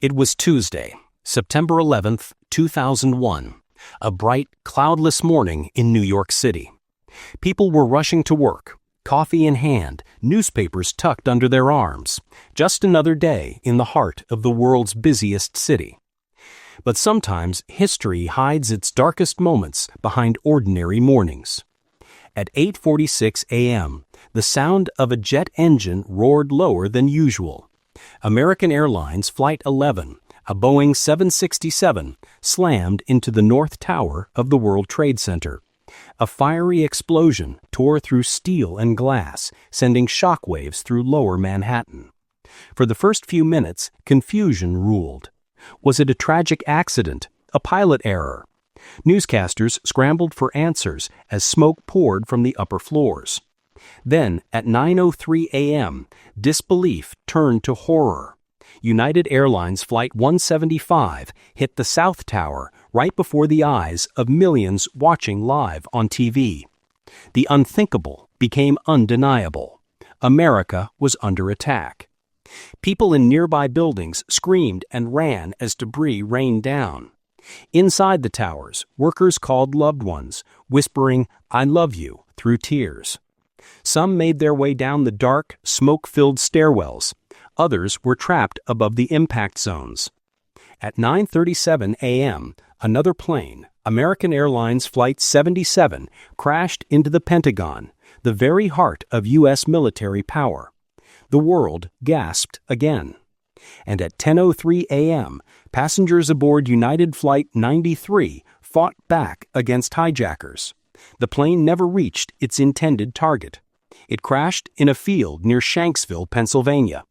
It was Tuesday, September 11th, 2001, a bright, cloudless morning in New York City. People were rushing to work, coffee in hand, newspapers tucked under their arms. Just another day in the heart of the world's busiest city. But sometimes history hides its darkest moments behind ordinary mornings. At 8:46 a.m., the sound of a jet engine roared lower than usual. American Airlines Flight 11, a Boeing 767, slammed into the North Tower of the World Trade Center. A fiery explosion tore through steel and glass, sending shockwaves through lower Manhattan. For the first few minutes, confusion ruled. Was it a tragic accident, a pilot error? Newscasters scrambled for answers as smoke poured from the upper floors. Then, at 9:03 a.m., disbelief turned to horror. United Airlines Flight 175 hit the South Tower right before the eyes of millions watching live on TV. The unthinkable became undeniable. America was under attack. People in nearby buildings screamed and ran as debris rained down. Inside the towers, workers called loved ones, whispering, "I love you," through tears. Some made their way down the dark, smoke-filled stairwells. Others were trapped above the impact zones. At 9:37 a.m., another plane, American Airlines Flight 77, crashed into the Pentagon, the very heart of U.S. military power. The world gasped again. And at 10:03 a.m., passengers aboard United Flight 93 fought back against hijackers. The plane never reached its intended target. It crashed in a field near Shanksville, Pennsylvania,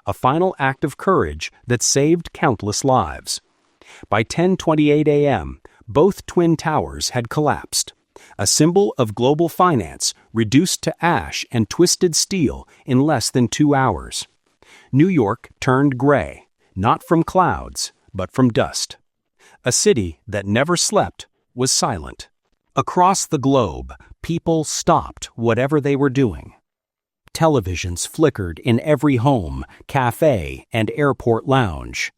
a final act of courage that saved countless lives. By 10:28 a.m., both twin towers had collapsed. A symbol of global finance reduced to ash and twisted steel in less than 2 hours. New York turned gray, not from clouds, but from dust. A city that never slept was silent. Across the globe, people stopped whatever they were doing. Televisions flickered in every home, cafe, and airport lounge.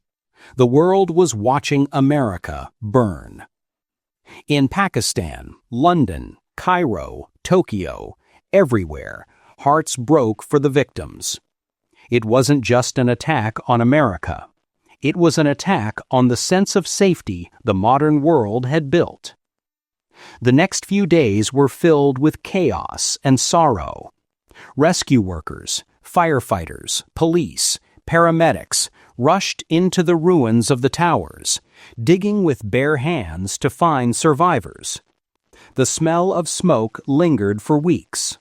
The world was watching America burn. In Pakistan, London, Cairo, Tokyo, everywhere, hearts broke for the victims. It wasn't just an attack on America. It was an attack on the sense of safety the modern world had built. The next few days were filled with chaos and sorrow. Rescue workers, firefighters, police, paramedics rushed into the ruins of the towers, digging with bare hands to find survivors. The smell of smoke lingered for weeks.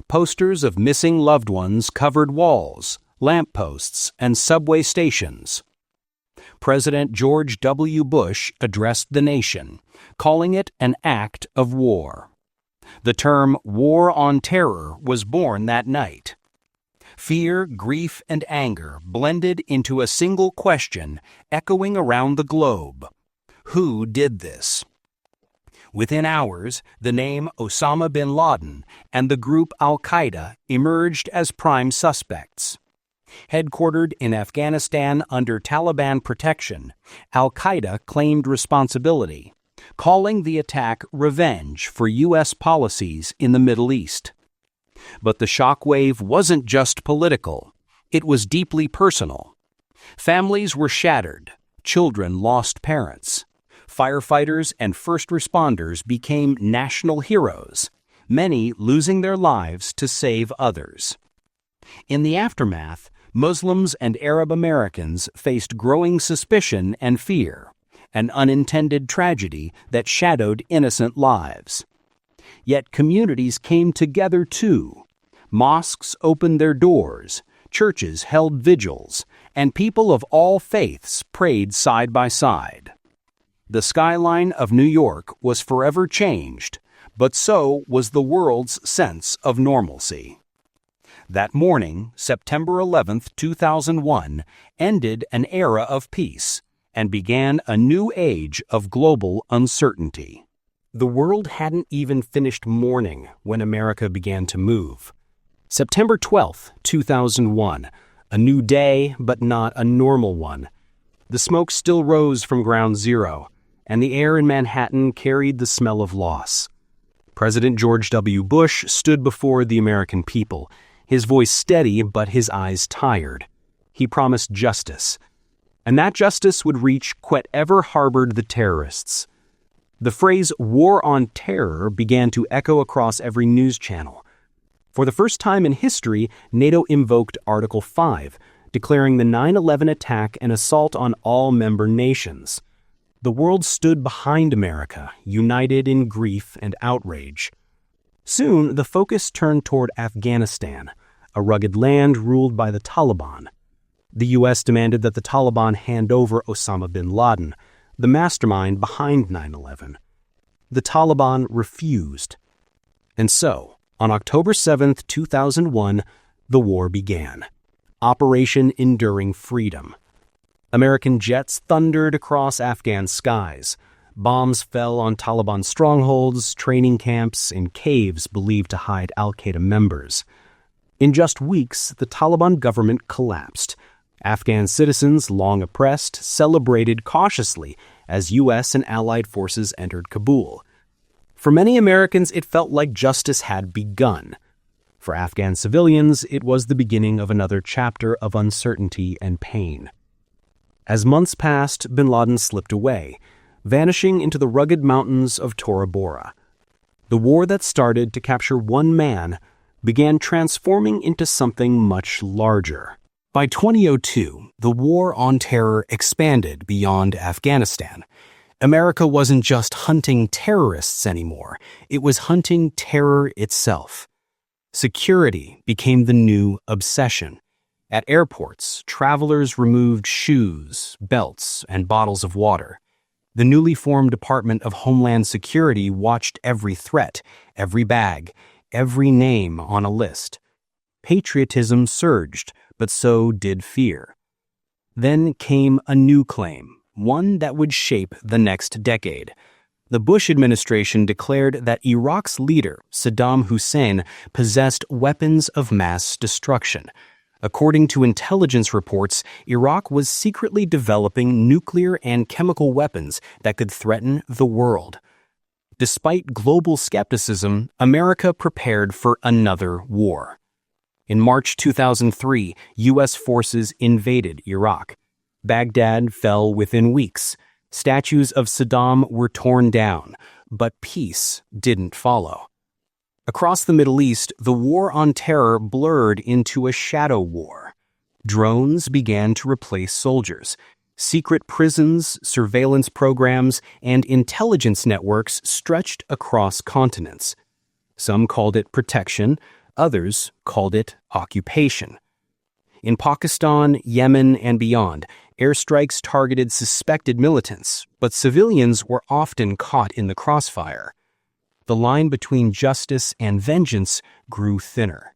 Posters of missing loved ones covered walls, lampposts, and subway stations. President George W. Bush addressed the nation, calling it an act of war. The term war on terror was born that night. Fear, grief, and anger blended into a single question echoing around the globe. Who did this? Within hours, the name Osama bin Laden and the group Al-Qaeda emerged as prime suspects. Headquartered in Afghanistan under Taliban protection, Al-Qaeda claimed responsibility, calling the attack revenge for U.S. policies in the Middle East. But the shockwave wasn't just political. It was deeply personal. Families were shattered. Children lost parents. Firefighters and first responders became national heroes, many losing their lives to save others. In the aftermath, Muslims and Arab Americans faced growing suspicion and fear, an unintended tragedy that shadowed innocent lives. Yet communities came together too. Mosques opened their doors, churches held vigils, and people of all faiths prayed side by side. The skyline of New York was forever changed, but so was the world's sense of normalcy. That morning, September 11, 2001, ended an era of peace and began a new age of global uncertainty. The world hadn't even finished mourning when America began to move. September 12, 2001, a new day, but not a normal one. The smoke still rose from ground zero, and the air in Manhattan carried the smell of loss. President George W. Bush stood before the American people, his voice steady but his eyes tired. He promised justice, and that justice would reach whatever harbored the terrorists. The phrase "war on terror" began to echo across every news channel. For the first time in history, NATO invoked Article 5, declaring the 9/11 attack an assault on all member nations. The world stood behind America, united in grief and outrage. Soon, the focus turned toward Afghanistan, a rugged land ruled by the Taliban. The U.S. demanded that the Taliban hand over Osama bin Laden, the mastermind behind 9/11. The Taliban refused. And so, on October 7, 2001, the war began. Operation Enduring Freedom. American jets thundered across Afghan skies. Bombs fell on Taliban strongholds, training camps, and caves believed to hide al-Qaeda members. In just weeks, the Taliban government collapsed. Afghan citizens, long oppressed, celebrated cautiously as U.S. and allied forces entered Kabul. For many Americans, it felt like justice had begun. For Afghan civilians, it was the beginning of another chapter of uncertainty and pain. As months passed, bin Laden slipped away, vanishing into the rugged mountains of Tora Bora. The war that started to capture one man began transforming into something much larger. By 2002, the war on terror expanded beyond Afghanistan. America wasn't just hunting terrorists anymore, it was hunting terror itself. Security became the new obsession. At airports, travelers removed shoes, belts, and bottles of water. The newly formed Department of Homeland Security watched every threat, every bag, every name on a list. Patriotism surged, but so did fear. Then came a new claim, one that would shape the next decade. The Bush administration declared that Iraq's leader, Saddam Hussein, possessed weapons of mass destruction. According to intelligence reports, Iraq was secretly developing nuclear and chemical weapons that could threaten the world. Despite global skepticism, America prepared for another war. In March 2003, U.S. forces invaded Iraq. Baghdad fell within weeks. Statues of Saddam were torn down, but peace didn't follow. Across the Middle East, the war on terror blurred into a shadow war. Drones began to replace soldiers. Secret prisons, surveillance programs, and intelligence networks stretched across continents. Some called it protection, others called it occupation. In Pakistan, Yemen, and beyond, airstrikes targeted suspected militants, but civilians were often caught in the crossfire. The line between justice and vengeance grew thinner.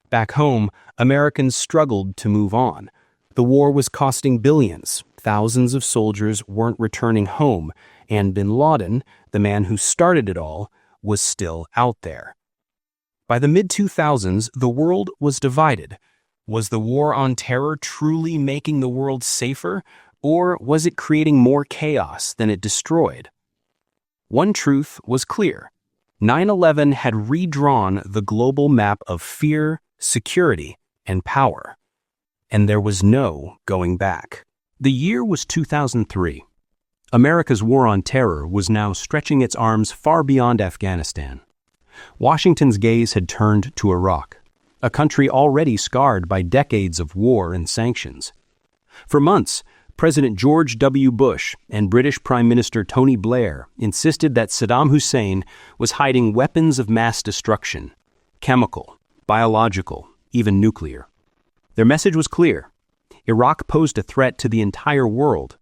Back home, Americans struggled to move on. The war was costing billions, thousands of soldiers weren't returning home, and bin Laden, the man who started it all, was still out there. By the mid-2000s, the world was divided. Was the war on terror truly making the world safer, or was it creating more chaos than it destroyed? One truth was clear. 9/11 had redrawn the global map of fear, security, and power. And there was no going back. The year was 2003. America's war on terror was now stretching its arms far beyond Afghanistan. Washington's gaze had turned to Iraq, a country already scarred by decades of war and sanctions. For months, President George W. Bush and British Prime Minister Tony Blair insisted that Saddam Hussein was hiding weapons of mass destruction, chemical, biological, even nuclear. Their message was clear. Iraq posed a threat to the entire world.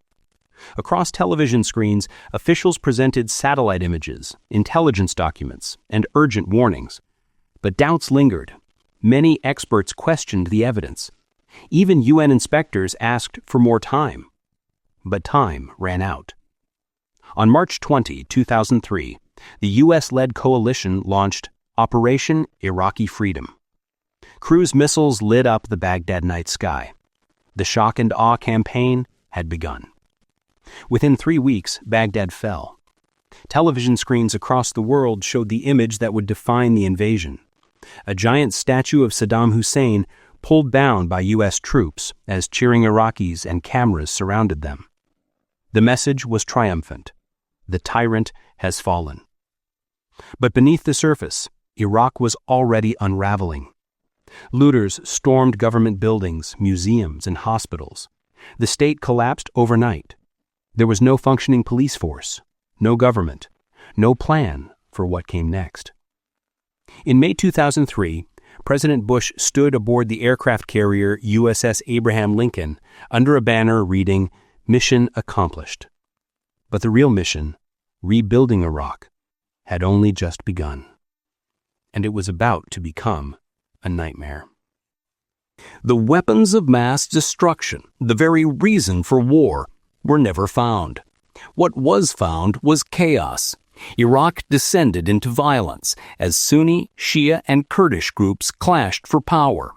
Across television screens, officials presented satellite images, intelligence documents, and urgent warnings. But doubts lingered. Many experts questioned the evidence. Even UN inspectors asked for more time. But time ran out. On March 20, 2003, the U.S.-led coalition launched Operation Iraqi Freedom. Cruise missiles lit up the Baghdad night sky. The shock and awe campaign had begun. Within 3 weeks, Baghdad fell. Television screens across the world showed the image that would define the invasion: a giant statue of Saddam Hussein pulled down by U.S. troops as cheering Iraqis and cameras surrounded them. The message was triumphant: the tyrant has fallen. But beneath the surface, Iraq was already unraveling. Looters stormed government buildings, museums, and hospitals. The state collapsed overnight. There was no functioning police force, no government, no plan for what came next. In May 2003, President Bush stood aboard the aircraft carrier USS Abraham Lincoln under a banner reading, "Mission accomplished." But the real mission, rebuilding Iraq, had only just begun. And it was about to become a nightmare. The weapons of mass destruction, the very reason for war, were never found. What was found was chaos. Iraq descended into violence as Sunni, Shia, and Kurdish groups clashed for power.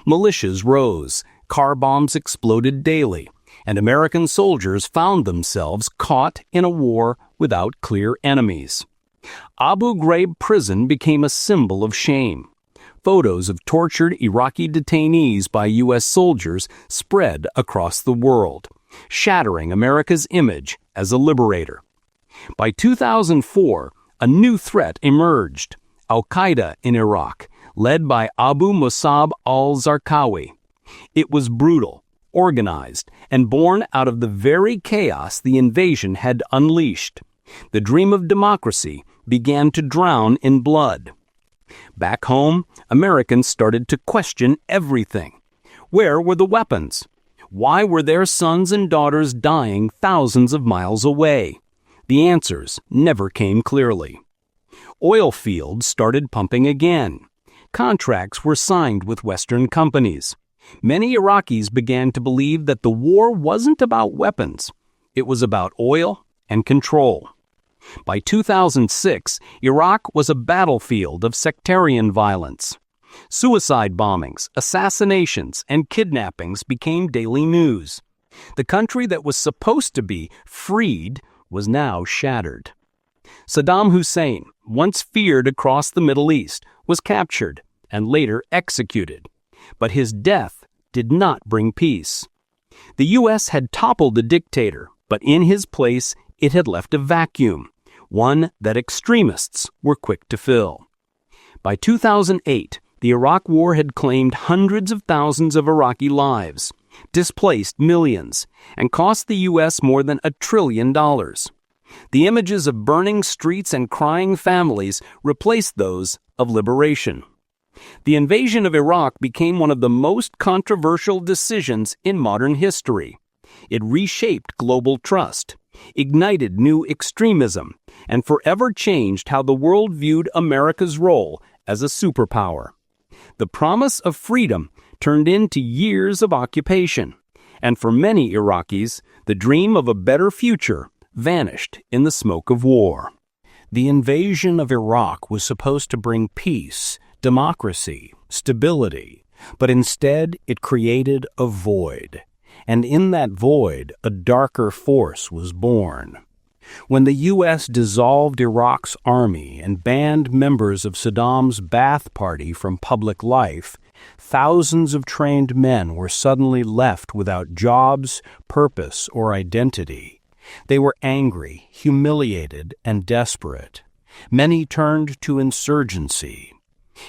Militias rose, car bombs exploded daily, and American soldiers found themselves caught in a war without clear enemies. Abu Ghraib prison became a symbol of shame. Photos of tortured Iraqi detainees by U.S. soldiers spread across the world, shattering America's image as a liberator. By 2004, a new threat emerged: Al-Qaeda in Iraq, led by Abu Musab al-Zarqawi. It was brutal, organized, and born out of the very chaos the invasion had unleashed. The dream of democracy began to drown in blood. Back home, Americans started to question everything. Where were the weapons? Why were their sons and daughters dying thousands of miles away? The answers never came clearly. Oil fields started pumping again. Contracts were signed with Western companies. Many Iraqis began to believe that the war wasn't about weapons. It was about oil and control. By 2006, Iraq was a battlefield of sectarian violence. Suicide bombings, assassinations, and kidnappings became daily news. The country that was supposed to be freed was now shattered. Saddam Hussein, once feared across the Middle East, was captured and later executed. But his death did not bring peace. The U.S. had toppled the dictator, but in his place it had left a vacuum, one that extremists were quick to fill. By 2008, the Iraq War had claimed hundreds of thousands of Iraqi lives, displaced millions, and cost the U.S. more than $1 trillion. The images of burning streets and crying families replaced those of liberation. The invasion of Iraq became one of the most controversial decisions in modern history. It reshaped global trust, ignited new extremism, and forever changed how the world viewed America's role as a superpower. The promise of freedom turned into years of occupation, and for many Iraqis, the dream of a better future vanished in the smoke of war. The invasion of Iraq was supposed to bring peace, democracy, stability, but instead it created a void. And in that void, a darker force was born. When the U.S. dissolved Iraq's army and banned members of Saddam's Ba'ath Party from public life, thousands of trained men were suddenly left without jobs, purpose, or identity. They were angry, humiliated, and desperate. Many turned to insurgency.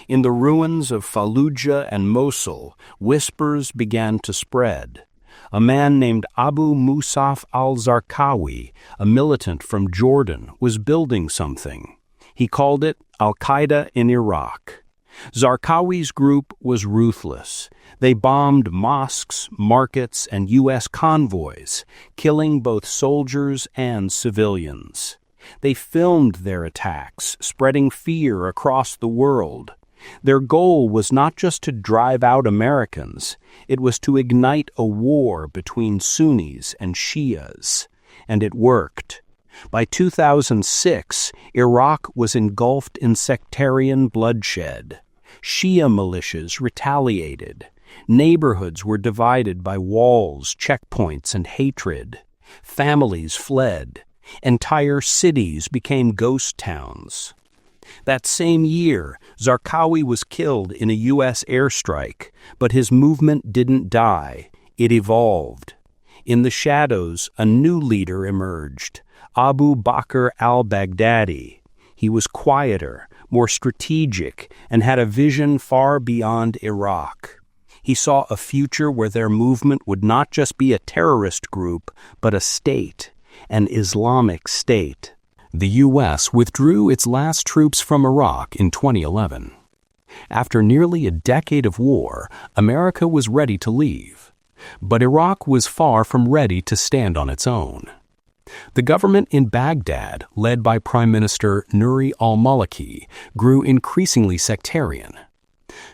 In the ruins of Fallujah and Mosul, whispers began to spread. A man named Abu Musab al-Zarqawi, a militant from Jordan, was building something. He called it Al-Qaeda in Iraq. Zarqawi's group was ruthless. They bombed mosques, markets, and U.S. convoys, killing both soldiers and civilians. They filmed their attacks, spreading fear across the world. Their goal was not just to drive out Americans, it was to ignite a war between Sunnis and Shias. And it worked. By 2006, Iraq was engulfed in sectarian bloodshed. Shia militias retaliated. Neighborhoods were divided by walls, checkpoints, and hatred. Families fled. Entire cities became ghost towns. That same year, Zarqawi was killed in a U.S. airstrike, but his movement didn't die. It evolved. In the shadows, a new leader emerged, Abu Bakr al-Baghdadi. He was quieter, more strategic, and had a vision far beyond Iraq. He saw a future where their movement would not just be a terrorist group, but a state, an Islamic state. The U.S. withdrew its last troops from Iraq in 2011. After nearly a decade of war, America was ready to leave. But Iraq was far from ready to stand on its own. The government in Baghdad, led by Prime Minister Nouri al-Maliki, grew increasingly sectarian.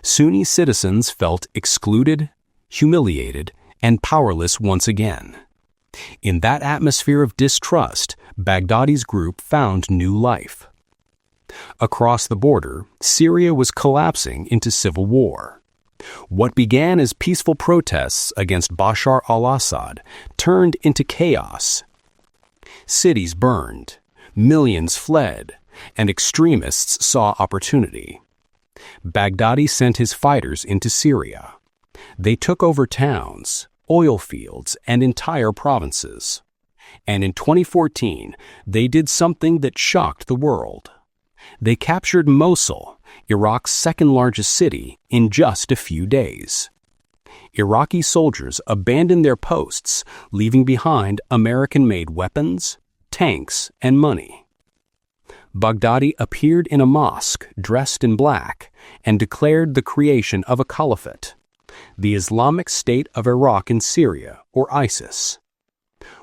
Sunni citizens felt excluded, humiliated, and powerless once again. In that atmosphere of distrust, Baghdadi's group found new life. Across the border, Syria was collapsing into civil war. What began as peaceful protests against Bashar al-Assad turned into chaos. Cities burned, millions fled, and extremists saw opportunity. Baghdadi sent his fighters into Syria. They took over towns, oil fields, and entire provinces. And in 2014, they did something that shocked the world. They captured Mosul, Iraq's second-largest city, in just a few days. Iraqi soldiers abandoned their posts, leaving behind American-made weapons, tanks, and money. Baghdadi appeared in a mosque dressed in black and declared the creation of a caliphate, the Islamic State of Iraq and Syria, or ISIS.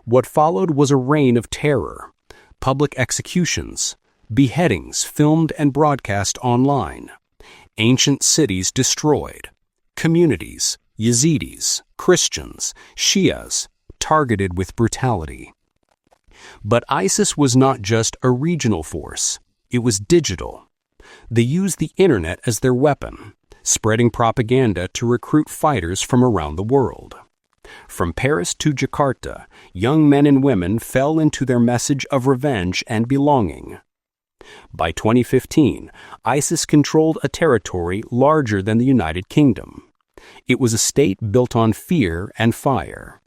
What followed was a reign of terror, public executions, beheadings filmed and broadcast online, ancient cities destroyed, communities, Yazidis, Christians, Shias, targeted with brutality. But ISIS was not just a regional force, it was digital. They used the internet as their weapon, spreading propaganda to recruit fighters from around the world. From Paris to Jakarta, young men and women fell into their message of revenge and belonging. By 2015, ISIS controlled a territory larger than the United Kingdom. It was a state built on fear and fire.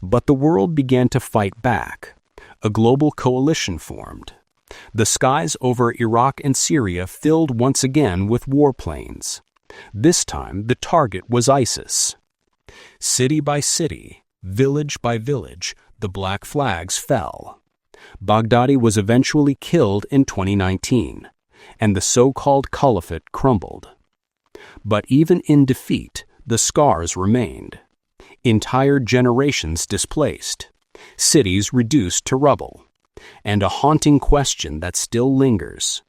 But the world began to fight back. A global coalition formed. The skies over Iraq and Syria filled once again with warplanes. This time, the target was ISIS. City by city, village by village, the black flags fell. Baghdadi was eventually killed in 2019, and the so-called caliphate crumbled. But even in defeat, the scars remained. Entire generations displaced, cities reduced to rubble, and a haunting question that still lingers.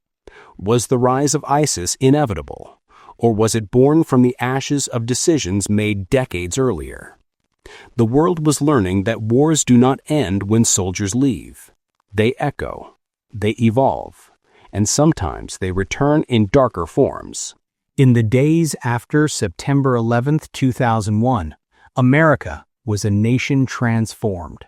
Was the rise of ISIS inevitable, or was it born from the ashes of decisions made decades earlier? The world was learning that wars do not end when soldiers leave. They echo, they evolve, and sometimes they return in darker forms. In the days after September 11, 2001, America was a nation transformed.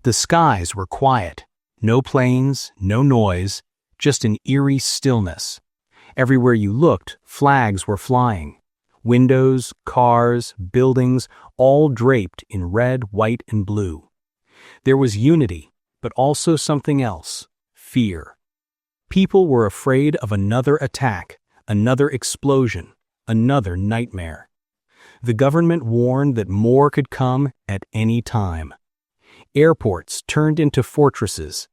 The skies were quiet, no planes, no noise, just an eerie stillness. Everywhere you looked, flags were flying. Windows, cars, buildings, all draped in red, white, and blue. There was unity, but also something else, fear. People were afraid of another attack, another explosion, another nightmare. The government warned that more could come at any time. Airports turned into fortresses.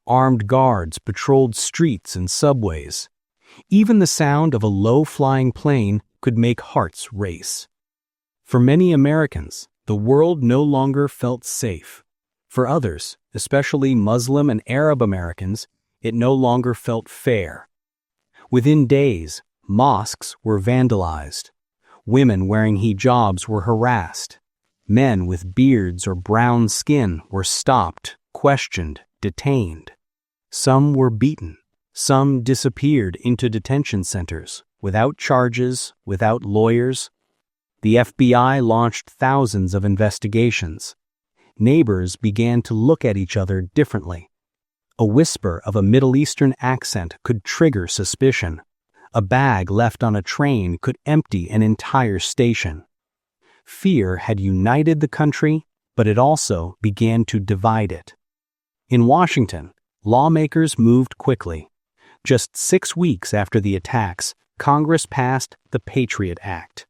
Armed guards patrolled streets and subways. Even the sound of a low-flying plane could make hearts race. For many Americans, the world no longer felt safe. For others, especially Muslim and Arab Americans, it no longer felt fair. Within days, mosques were vandalized. Women wearing hijabs were harassed. Men with beards or brown skin were stopped, questioned, detained. Some were beaten. Some disappeared into detention centers, without charges, without lawyers. The FBI launched thousands of investigations. Neighbors began to look at each other differently. A whisper of a Middle Eastern accent could trigger suspicion. A bag left on a train could empty an entire station. Fear had united the country, but it also began to divide it. In Washington, lawmakers moved quickly. Just 6 weeks after the attacks, Congress passed the Patriot Act.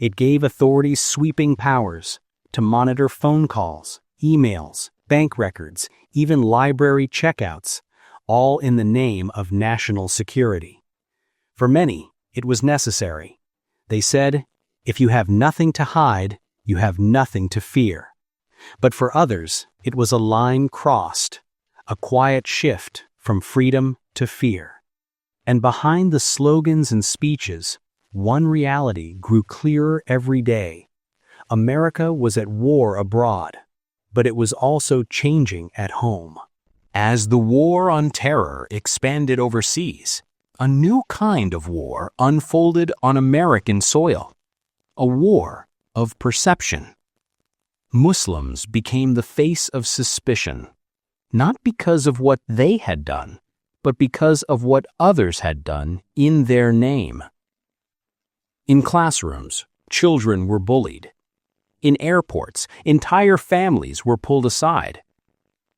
It gave authorities sweeping powers to monitor phone calls, emails, bank records, even library checkouts, all in the name of national security. For many, it was necessary. They said, if you have nothing to hide, you have nothing to fear. But for others, it was a line crossed, a quiet shift from freedom to fear. And behind the slogans and speeches, one reality grew clearer every day. America was at war abroad, but it was also changing at home. As the war on terror expanded overseas, a new kind of war unfolded on American soil, a war of perception. Muslims became the face of suspicion, not because of what they had done, but because of what others had done in their name. In classrooms, children were bullied. In airports, entire families were pulled aside.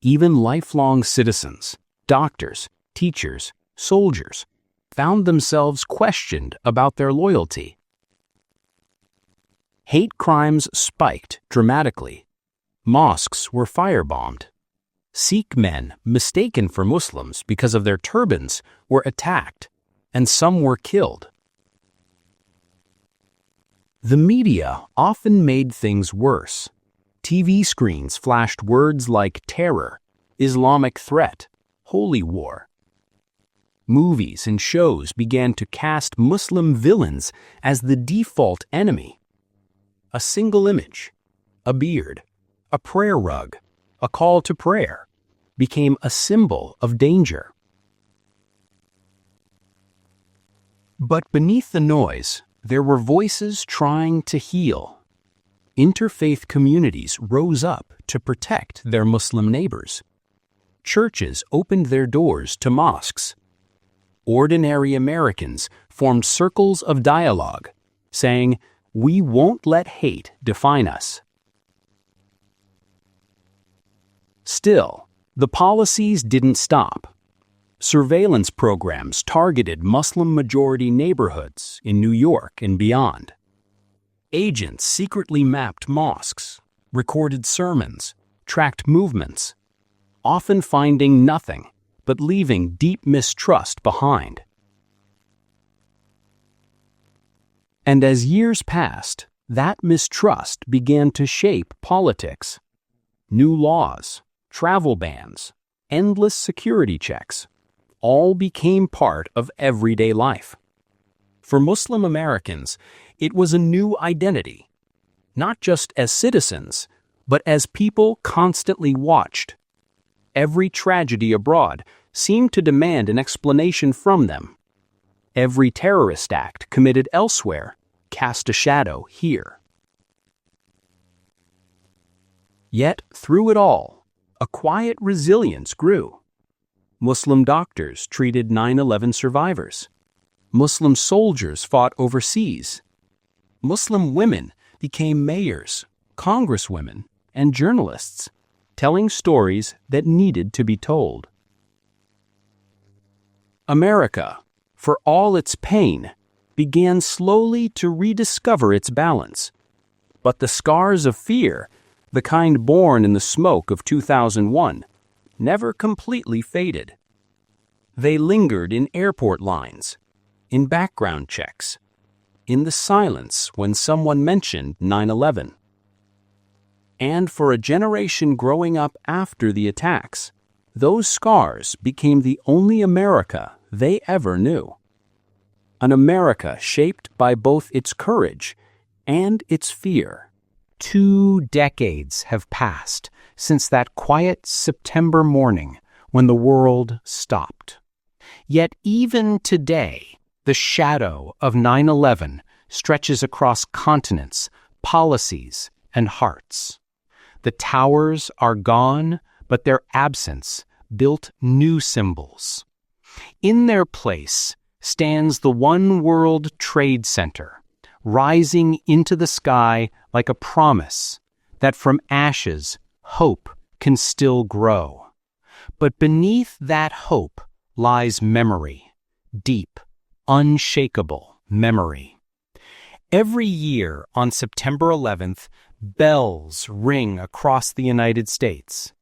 Even lifelong citizens, doctors, teachers, soldiers, found themselves questioned about their loyalty. Hate crimes spiked dramatically. Mosques were firebombed. Sikh men, mistaken for Muslims because of their turbans, were attacked, and some were killed. The media often made things worse. TV screens flashed words like terror, Islamic threat, holy war. Movies and shows began to cast Muslim villains as the default enemy. A single image, a beard, a prayer rug, a call to prayer, became a symbol of danger. But beneath the noise, there were voices trying to heal. Interfaith communities rose up to protect their Muslim neighbors. Churches opened their doors to mosques. Ordinary Americans formed circles of dialogue, saying, "We won't let hate define us." Still, the policies didn't stop. Surveillance programs targeted Muslim-majority neighborhoods in New York and beyond. Agents secretly mapped mosques, recorded sermons, tracked movements, often finding nothing but leaving deep mistrust behind. And as years passed, that mistrust began to shape politics. New laws, travel bans, endless security checks, all became part of everyday life. For Muslim Americans, it was a new identity, not just as citizens, but as people constantly watched. Every tragedy abroad seemed to demand an explanation from them. Every terrorist act committed elsewhere cast a shadow here. Yet, through it all, a quiet resilience grew. Muslim doctors treated 9/11 survivors. Muslim soldiers fought overseas. Muslim women became mayors, congresswomen, and journalists, telling stories that needed to be told. America, for all its pain, began slowly to rediscover its balance. But the scars of fear, the kind born in the smoke of 2001, never completely faded. They lingered in airport lines, in background checks, in the silence when someone mentioned 9/11. And for a generation growing up after the attacks, those scars became the only America they ever knew. An America shaped by both its courage and its fear. 2 decades have passed since that quiet September morning when the world stopped. Yet even today, the shadow of 9/11 stretches across continents, policies, and hearts. The towers are gone, but their absence built new symbols. In their place stands the One World Trade Center, rising into the sky like a promise that from ashes, hope can still grow. But beneath that hope lies memory, deep, unshakable memory. Every year on September 11th, bells ring across the United States.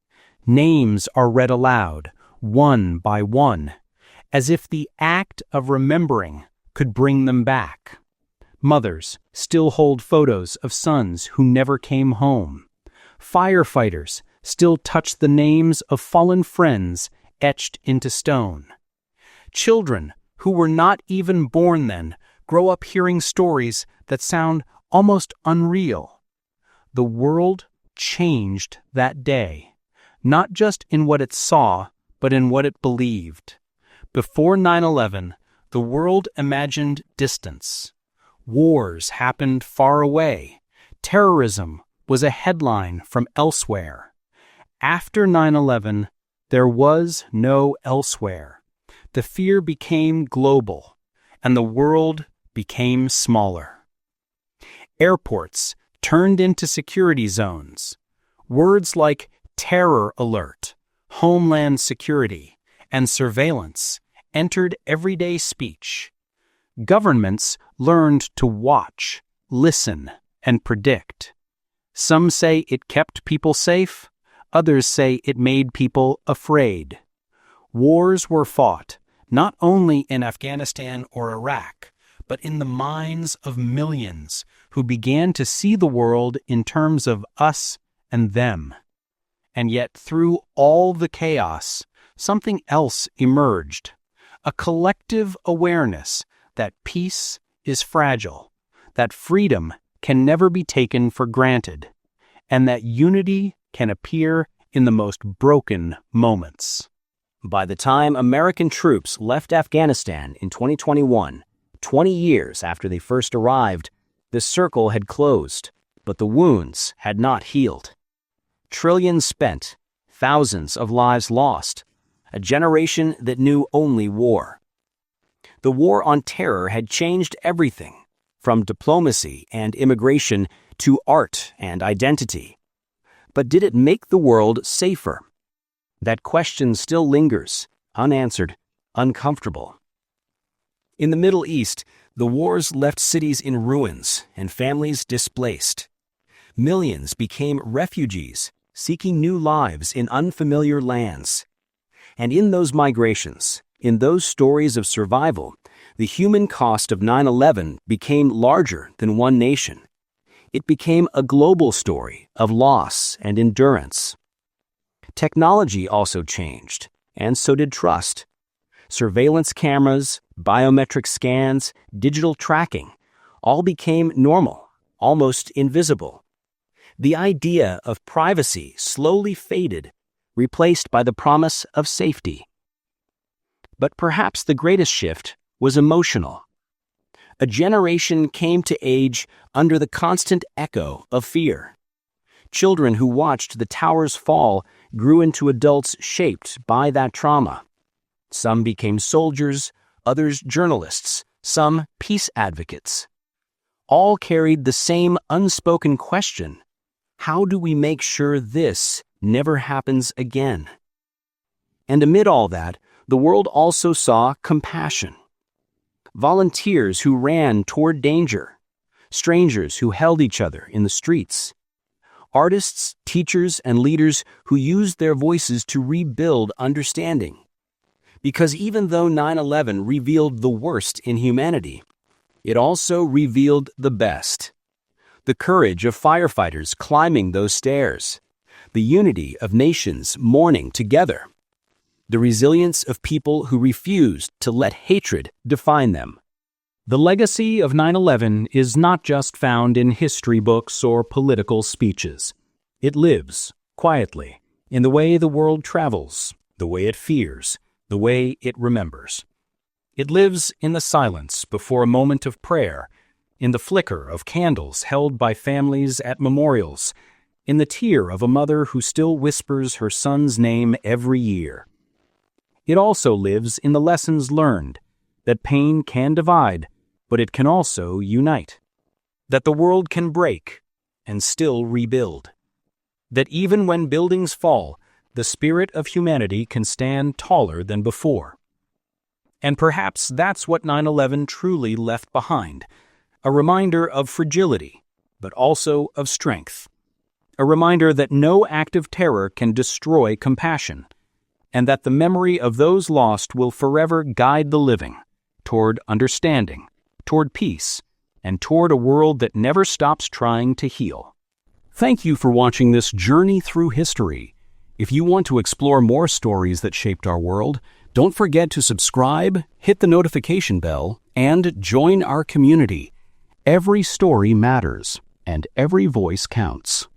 Names are read aloud, one by one, as if the act of remembering could bring them back. Mothers still hold photos of sons who never came home. Firefighters still touch the names of fallen friends etched into stone. Children who were not even born then grow up hearing stories that sound almost unreal. The world changed that day, not just in what it saw, but in what it believed. Before 9/11, the world imagined distance. Wars happened far away. Terrorism was a headline from elsewhere. After 9/11, there was no elsewhere. The fear became global, and the world became smaller. Airports turned into security zones. Words like terror alert, homeland security, and surveillance entered everyday speech. Governments learned to watch, listen, and predict. Some say it kept people safe, others say it made people afraid. Wars were fought, not only in Afghanistan or Iraq, but in the minds of millions who began to see the world in terms of us and them. And yet, through all the chaos, something else emerged, a collective awareness that peace is fragile, that freedom can never be taken for granted, and that unity can appear in the most broken moments. By the time American troops left Afghanistan in 2021, 20 years after they first arrived, the circle had closed, but the wounds had not healed. Trillions spent, thousands of lives lost, a generation that knew only war. The war on terror had changed everything, from diplomacy and immigration to art and identity. But did it make the world safer? That question still lingers, unanswered, uncomfortable. In the Middle East, the wars left cities in ruins and families displaced. Millions became refugees, seeking new lives in unfamiliar lands. And in those migrations, in those stories of survival, the human cost of 9/11 became larger than one nation. It became a global story of loss and endurance. Technology also changed, and so did trust. Surveillance cameras, biometric scans, digital tracking, all became normal, almost invisible. The idea of privacy slowly faded, replaced by the promise of safety. But perhaps the greatest shift was emotional. A generation came to age under the constant echo of fear. Children who watched the towers fall grew into adults shaped by that trauma. Some became soldiers, others journalists, some peace advocates. All carried the same unspoken question: how do we make sure this never happens again? And amid all that, the world also saw compassion. Volunteers who ran toward danger, strangers who held each other in the streets, artists, teachers, and leaders who used their voices to rebuild understanding. Because even though 9/11 revealed the worst in humanity, it also revealed the best. The courage of firefighters climbing those stairs, the unity of nations mourning together, the resilience of people who refused to let hatred define them. The legacy of 9/11 is not just found in history books or political speeches. It lives, quietly, in the way the world travels, the way it fears, the way it remembers. It lives in the silence before a moment of prayer, in the flicker of candles held by families at memorials, in the tear of a mother who still whispers her son's name every year. It also lives in the lessons learned, that pain can divide, but it can also unite. That the world can break and still rebuild. That even when buildings fall, the spirit of humanity can stand taller than before. And perhaps that's what 9/11 truly left behind, a reminder of fragility, but also of strength. A reminder that no act of terror can destroy compassion, and that the memory of those lost will forever guide the living toward understanding, toward peace, and toward a world that never stops trying to heal. Thank you for watching this journey through history. If you want to explore more stories that shaped our world, don't forget to subscribe, hit the notification bell, and join our community. Every story matters, and every voice counts.